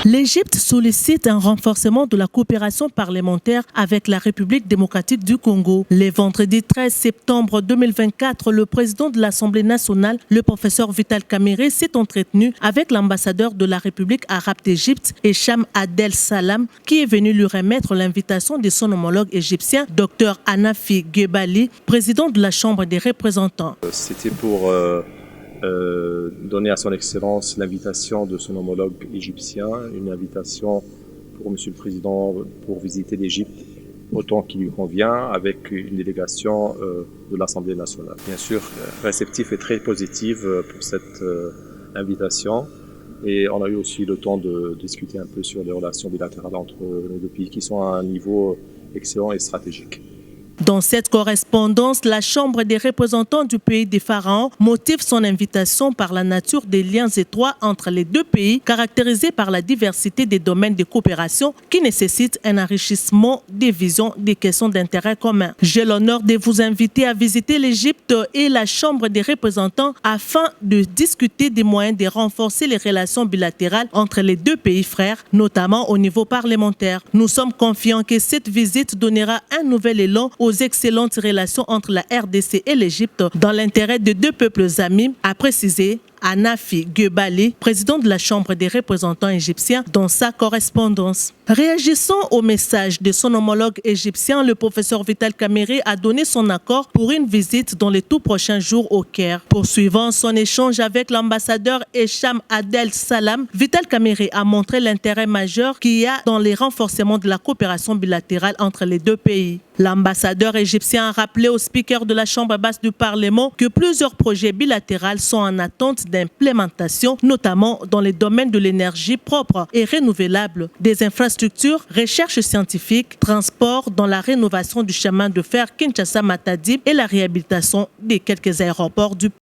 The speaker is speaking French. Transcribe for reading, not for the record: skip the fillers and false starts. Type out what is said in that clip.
L'Égypte sollicite un renforcement de la coopération parlementaire avec la République démocratique du Congo. Le vendredi 13 septembre 2024, le président de l'Assemblée nationale, le professeur Vital Kamerhe, s'est entretenu avec l'ambassadeur de la République arabe d'Égypte, Hicham Adel Salam, qui est venu lui remettre l'invitation de son homologue égyptien, Dr Hanafi Gebali, président de la Chambre des représentants. C'était pour donner à son Excellence l'invitation de son homologue égyptien, une invitation pour Monsieur le Président pour visiter l'Égypte autant qu'il lui convient, avec une délégation de l'Assemblée nationale. Bien sûr, réceptif et très positif pour cette invitation. Et on a eu aussi le temps de discuter un peu sur les relations bilatérales entre nos deux pays qui sont à un niveau excellent et stratégique. Dans cette correspondance, la Chambre des représentants du pays des pharaons motive son invitation par la nature des liens étroits entre les deux pays, caractérisés par la diversité des domaines de coopération qui nécessitent un enrichissement des visions des questions d'intérêt commun. J'ai l'honneur de vous inviter à visiter l'Égypte et la Chambre des représentants afin de discuter des moyens de renforcer les relations bilatérales entre les deux pays frères, notamment au niveau parlementaire. Nous sommes confiants que cette visite donnera un nouvel élan aux excellentes relations entre la RDC et l'Égypte dans l'intérêt de deux peuples amis, a précisé Hanafi Gebali, président de la Chambre des représentants égyptiens, dans sa correspondance. Réagissant au message de son homologue égyptien, le professeur Vital Kamerhe a donné son accord pour une visite dans les tout prochains jours au Caire. Poursuivant son échange avec l'ambassadeur Hicham Adel Salam, Vital Kamerhe a montré l'intérêt majeur qu'il y a dans les renforcements de la coopération bilatérale entre les deux pays. L'ambassadeur égyptien a rappelé au speaker de la Chambre basse du Parlement que plusieurs projets bilatéraux sont en attente d'implémentation, notamment dans les domaines de l'énergie propre et renouvelable, des infrastructures, recherche scientifique, transport dans la rénovation du chemin de fer Kinshasa-Matadi et la réhabilitation de quelques aéroports du pays.